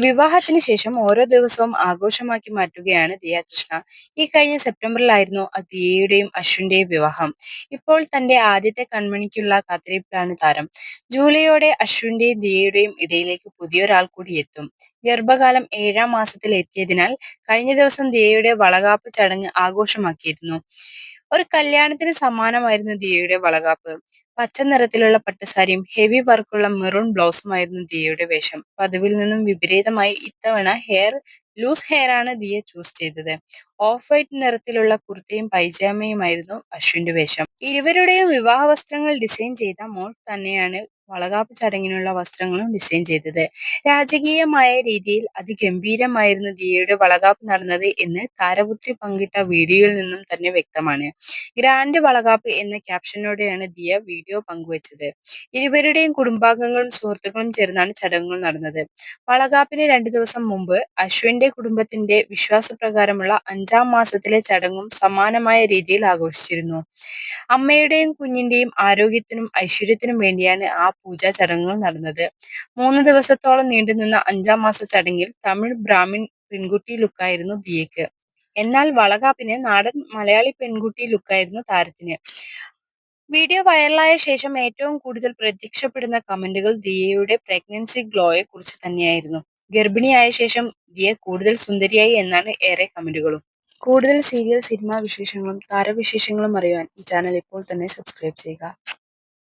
വിവാഹത്തിന് ശേഷം ഓരോ ദിവസവും ആഘോഷമാക്കി മാറ്റുകയാണ് ദിയ കൃഷ്ണ. ഈ കഴിഞ്ഞ സെപ്റ്റംബറിലായിരുന്നു ദിയയുടെയും അശ്വിന്റെയും വിവാഹം. ഇപ്പോൾ തന്റെ ആദ്യത്തെ കൺമണിക്കുള്ള കാത്തിരിപ്പിലാണ് താരം. ജൂലൈയോടെ അശ്വിന്റെയും ദിയയുടെയും ഇടയിലേക്ക് പുതിയൊരാൾ കൂടി എത്തും. ഗർഭകാലം 7-ാം മാസത്തിൽ എത്തിയതിനാൽ കഴിഞ്ഞ ദിവസം ദിയയുടെ വളകാപ്പ് ചടങ്ങ് ആഘോഷമാക്കിയിരുന്നു. ഒരു കല്യാണത്തിന് സമാനമായിരുന്നു ദിയയുടെ വളകാപ്പ്. പച്ച നിറത്തിലുള്ള പട്ടുസാരിയും ഹെവി വർക്കുള്ള മെറൂൺ ബ്ലൗസുമായിരുന്നു ദിയയുടെ വേഷം. പതിവിൽ നിന്നും വിപരീതമായി ഇത്തവണ ലൂസ് ഹെയർ ആണ് ദിയ ചൂസ് ചെയ്തത്. ഓഫ് വൈറ്റ് നിറത്തിലുള്ള കുർത്തയും പൈജാമയുമായിരുന്നു അശ്വിന്റെ വേഷം. ഇരുവരുടെയും വിവാഹ വസ്ത്രങ്ങൾ ഡിസൈൻ ചെയ്ത മോൾ തന്നെയാണ് വളകാപ്പ് ചടങ്ങിനുള്ള വസ്ത്രങ്ങളും ഡിസൈൻ ചെയ്തത്. രാജകീയമായ രീതിയിൽ അതിഗംഭീരമായിരുന്നു ദിയയുടെ വളകാപ്പ് നടന്നത് എന്ന് താരപുത്രി പങ്കിട്ട വീഡിയോയിൽ നിന്നും തന്നെ വ്യക്തമാണ്. ഗ്രാൻഡ് വളകാപ്പ് എന്ന ക്യാപ്ഷനോടെയാണ് ദിയ വീഡിയോ പങ്കുവച്ചത്. ഇരുവരുടെയും കുടുംബാംഗങ്ങളും സുഹൃത്തുക്കളും ചേർന്നാണ് ചടങ്ങുകൾ നടന്നത്. വളകാപ്പിന് 2 ദിവസം മുമ്പ് അശ്വിന്റെ കുടുംബത്തിന്റെ വിശ്വാസപ്രകാരമുള്ള 5-ാം മാസത്തിലെ ചടങ്ങും സമാനമായ രീതിയിൽ ആഘോഷിച്ചിരുന്നു. അമ്മയുടെയും കുഞ്ഞിന്റെയും ആരോഗ്യത്തിനും ഐശ്വര്യത്തിനും വേണ്ടിയാണ് ആ പൂജാ ചടങ്ങുകൾ നടന്നത്. 3 ദിവസത്തോളം നീണ്ടുനിന്ന 5-ാം മാസ ചടങ്ങിൽ തമിഴ് ബ്രാഹ്മിൺ പെൺകുട്ടി ലുക്കായിരുന്നു ദിയയ്ക്ക്. എന്നാൽ വളകാപ്പിന് നാടൻ മലയാളി പെൺകുട്ടി ലുക്കായിരുന്നു താരത്തിന്. വീഡിയോ വൈറലായ ശേഷം ഏറ്റവും കൂടുതൽ പ്രത്യക്ഷപ്പെടുന്ന കമന്റുകൾ ദിയയുടെ പ്രഗ്നൻസി ഗ്ലോയെ കുറിച്ച് തന്നെയായിരുന്നു. ഗർഭിണിയായ ശേഷം ദിയ കൂടുതൽ സുന്ദരിയായി എന്നാണ് ഏറെ കമന്റുകളും. കൂടുതൽ സീരിയൽ, സിനിമാ വിശേഷങ്ങളും താരവിശേഷങ്ങളും അറിയുവാൻ ഈ ചാനൽ ഇപ്പോൾ തന്നെ സബ്സ്ക്രൈബ് ചെയ്യുക.